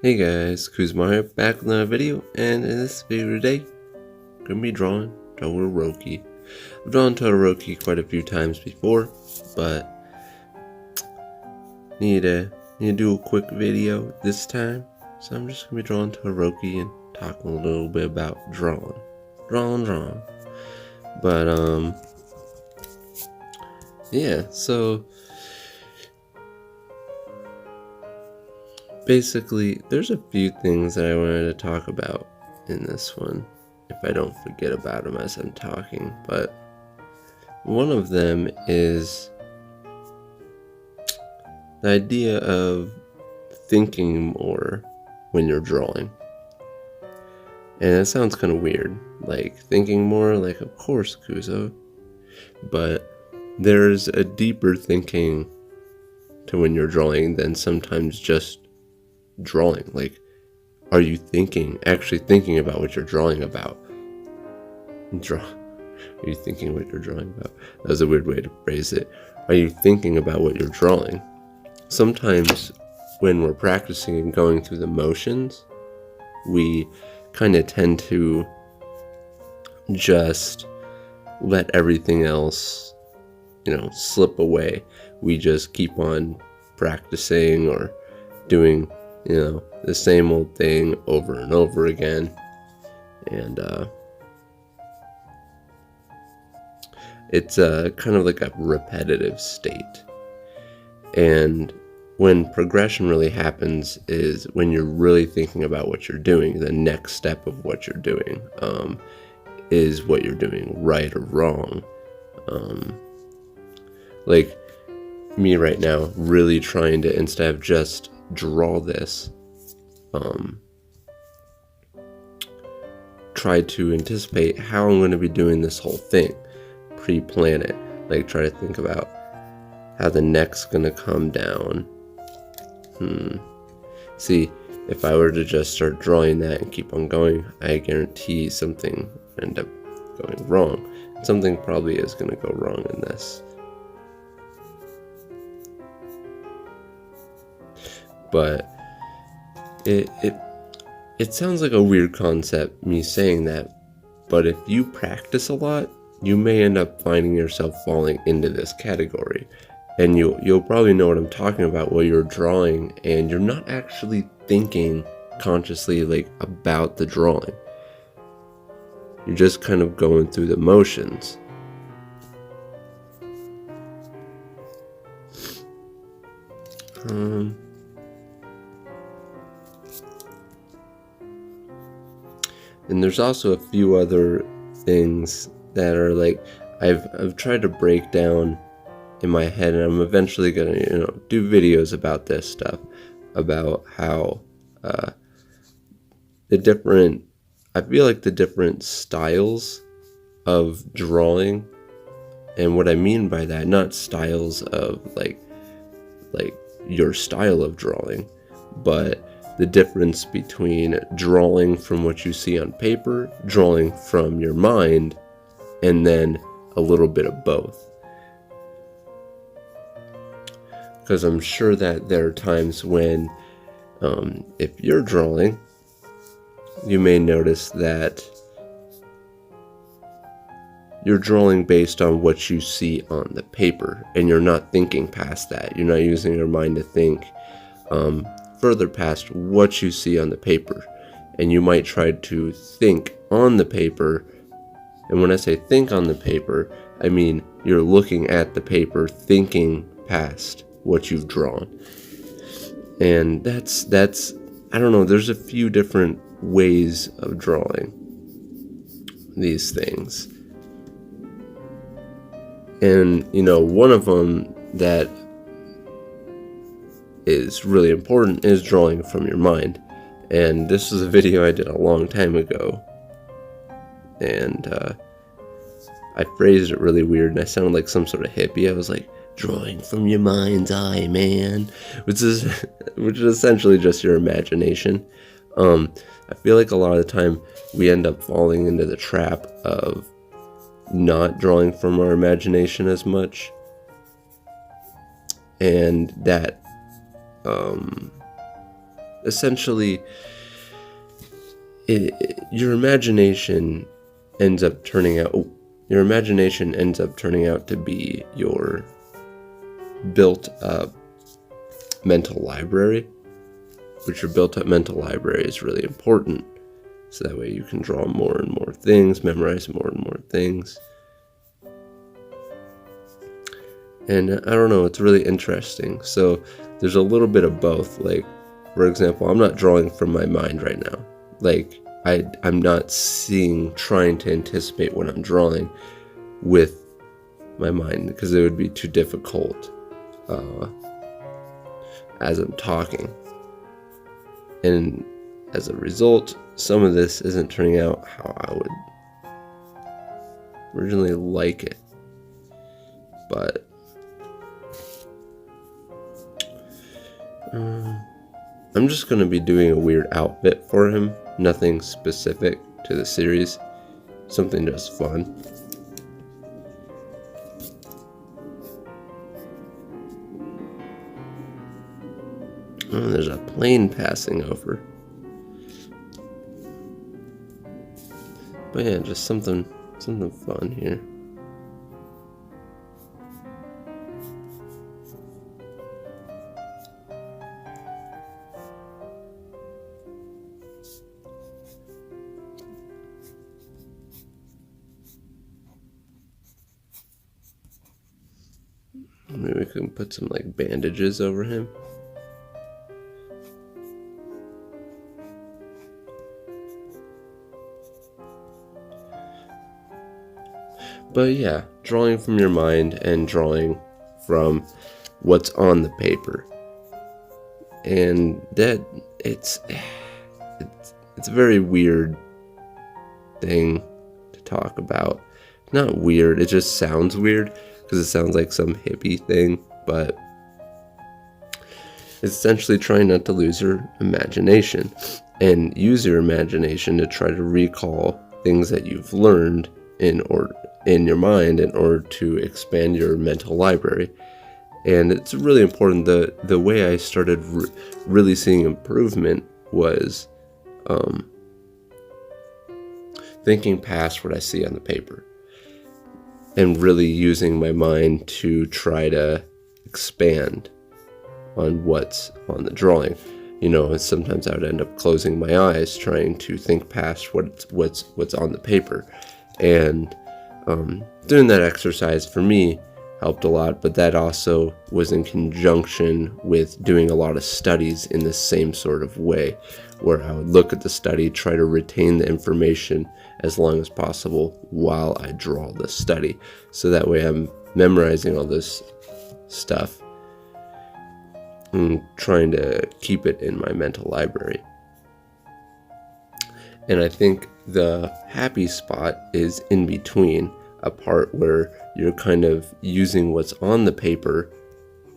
Hey guys, Kuzomari back with another video, and in this video today, I'm going to be drawing Todoroki. I've drawn Todoroki quite a few times before, but need to do a quick video this time, so I'm just going to be drawing Todoroki and talking a little bit about drawing. But, yeah, so basically, there's a few things that I wanted to talk about in this one, if I don't forget about them as I'm talking, but one of them is the idea of thinking more when you're drawing. And that sounds kind of weird, like thinking more, like of course Kuzo, but there's a deeper thinking to when you're drawing than sometimes just drawing. Like, are you actually thinking about what you're drawing about? Are you thinking what you're drawing about? That was a weird way to phrase it. Are you thinking about what you're drawing? Sometimes when we're practicing and going through the motions, we kind of tend to just let everything else, slip away. We just keep on practicing or doing the same old thing over and over again, and it's kind of like a repetitive state. And when progression really happens is when you're really thinking about what you're doing. The next step of what you're doing is what you're doing, right or wrong. Like me right now, really trying to, instead of just draw this, try to anticipate how I'm going to be doing this whole thing, pre-plan it, like try to think about how the neck's going to come down. See, if I were to just start drawing that and keep on going, I guarantee something would end up going wrong. Something probably is going to go wrong in this. But it sounds like a weird concept, me saying that, but if you practice a lot, you may end up finding yourself falling into this category. And you'll probably know what I'm talking about while you're drawing, and you're not actually thinking consciously about the drawing. You're just kind of going through the motions. And there's also a few other things that are I've tried to break down in my head, and I'm eventually gonna do videos about this stuff, about how I feel like the different styles of drawing, and what I mean by that, not styles of like your style of drawing, but the difference between drawing from what you see on paper, drawing from your mind, and then a little bit of both. Because I'm sure that there are times when, if you're drawing, you may notice that you're drawing based on what you see on the paper, and you're not thinking past that. You're not using your mind to think further past what you see on the paper. And you might try to think on the paper, and when I say think on the paper, I mean you're looking at the paper, thinking past what you've drawn. And that's I don't know, there's a few different ways of drawing these things. And one of them that is really important is drawing from your mind. And this is a video I did a long time ago, and I phrased it really weird, and I sounded like some sort of hippie. I was like, drawing from your mind's eye, man, which is essentially just your imagination. I feel like a lot of the time we end up falling into the trap of not drawing from our imagination as much, and that essentially, your imagination ends up turning out to be your built-up mental library, which your built-up mental library is really important. So that way you can draw more and more things, memorize more and more things. And I don't know, it's really interesting. So there's a little bit of both. Like, for example, I'm not drawing from my mind right now. Like, I'm not trying to anticipate what I'm drawing with my mind, because it would be too difficult as I'm talking. And as a result, some of this isn't turning out how I would originally like it. But I'm just going to be doing a weird outfit for him. Nothing specific to the series. Something just fun. Oh, there's a plane passing over. But yeah, just something fun here. Maybe we can put some like bandages over him. But yeah, drawing from your mind and drawing from what's on the paper. And that it's a very weird thing to talk about. Not weird, it just sounds weird because it sounds like some hippie thing, but it's essentially trying not to lose your imagination and use your imagination to try to recall things that you've learned in your mind in order to expand your mental library. And it's really important. The way I started really seeing improvement was thinking past what I see on the paper and really using my mind to try to expand on what's on the drawing. You know, sometimes I would end up closing my eyes trying to think past what's on the paper. And doing that exercise for me helped a lot, but that also was in conjunction with doing a lot of studies in the same sort of way, where I would look at the study, try to retain the information as long as possible while I draw the study. So that way I'm memorizing all this stuff and trying to keep it in my mental library. And I think the happy spot is in between, a part where you're kind of using what's on the paper,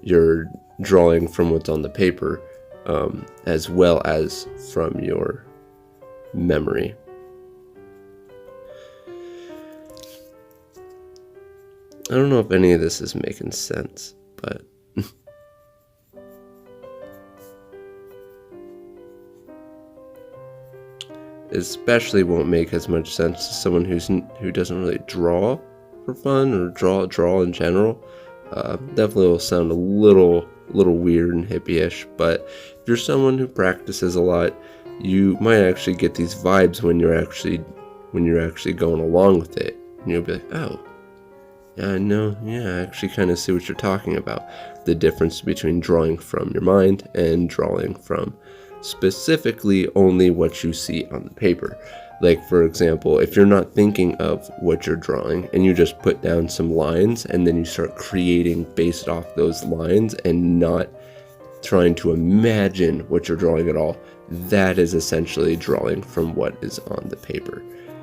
you're drawing from what's on the paper, as well as from your memory. I don't know if any of this is making sense, but especially won't make as much sense to someone who doesn't really draw for fun or draw in general. Definitely will sound a little weird and hippie-ish, but if you're someone who practices a lot, you might actually get these vibes when you're actually going along with it, and you'll be like, oh, yeah, I know, yeah, I actually kind of see what you're talking about. The difference between drawing from your mind and drawing from specifically only what you see on the paper. Like, for example, if you're not thinking of what you're drawing and you just put down some lines and then you start creating based off those lines and not trying to imagine what you're drawing at all, that is essentially drawing from what is on the paper.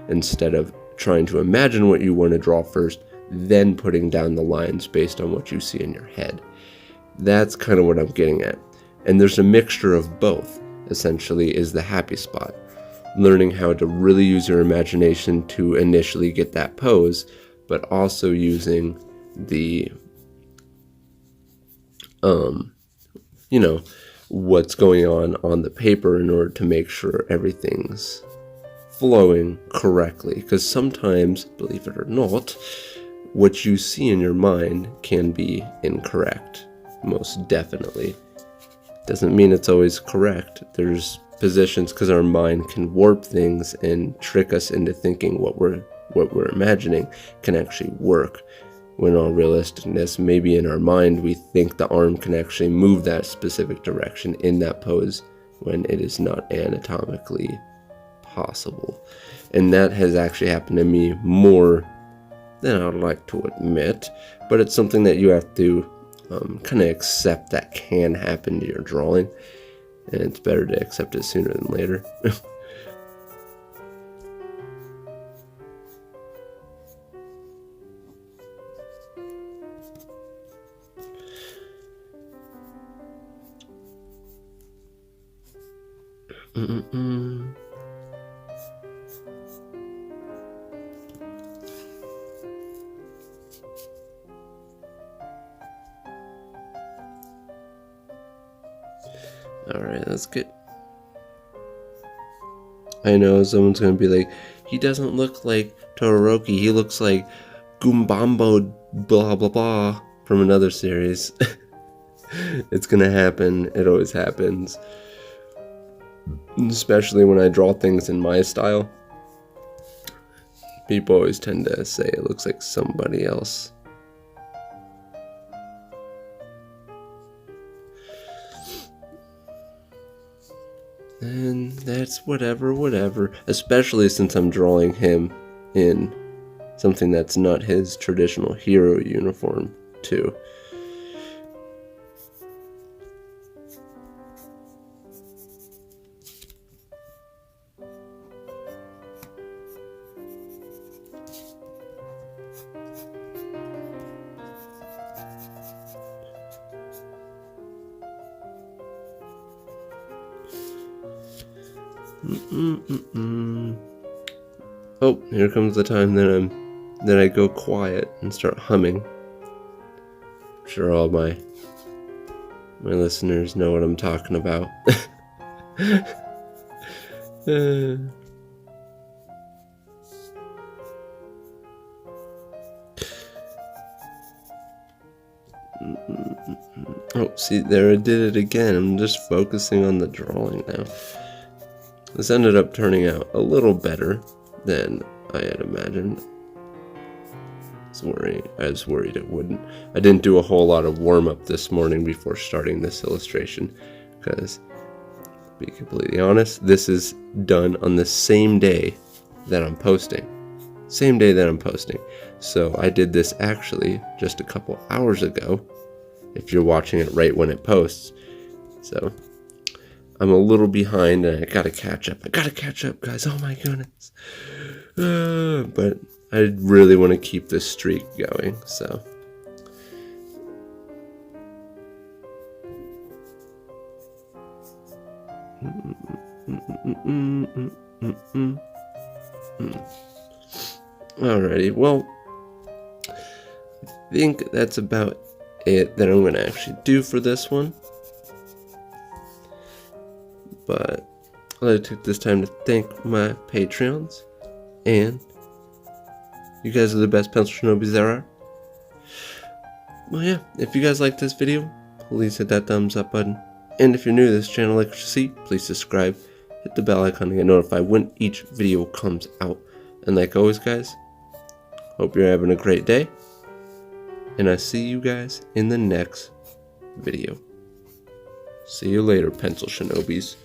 Instead of trying to imagine what you want to draw first, then putting down the lines based on what you see in your head. That's kind of what I'm getting at. And there's a mixture of both, essentially, is the happy spot. Learning how to really use your imagination to initially get that pose, but also using the, what's going on the paper in order to make sure everything's flowing correctly. Because sometimes, believe it or not, what you see in your mind can be incorrect. Most definitely. Doesn't mean it's always correct. There's positions, because our mind can warp things and trick us into thinking what we're imagining can actually work, when in all realisticness, maybe in our mind we think the arm can actually move that specific direction in that pose when it is not anatomically possible. And that has actually happened to me more than I'd like to admit, but it's something that you have to kind of accept that can happen to your drawing, and it's better to accept it sooner than later. Alright, that's good. I know someone's gonna be like, he doesn't look like Todoroki, he looks like Gumbambo blah blah blah from another series. It's gonna happen, it always happens. Especially when I draw things in my style. People always tend to say it looks like somebody else. And that's whatever, especially since I'm drawing him in something that's not his traditional hero uniform, too. Oh, here comes the time that I go quiet and start humming. I'm sure all my listeners know what I'm talking about. Oh, see, there I did it again. I'm just focusing on the drawing now. This ended up turning out a little better than I had imagined. I was worried it wouldn't. I didn't do a whole lot of warm-up this morning before starting this illustration, because, to be completely honest, this is done on the same day that I'm posting. Same day that I'm posting. So I did this actually just a couple hours ago, if you're watching it right when it posts. So I'm a little behind and I gotta catch up. Guys. Oh my goodness. But I really want to keep this streak going, so. Alrighty, well, I think that's about it that I'm going to actually do for this one. But I'd like to take this time to thank my Patreons, and you guys are the best pencil shinobis there are. Well, yeah, if you guys like this video, please hit that thumbs up button. And if you're new to this channel, like what you see, please subscribe. Hit the bell icon to get notified when each video comes out. And like always, guys, hope you're having a great day. And I see you guys in the next video. See you later, pencil shinobis.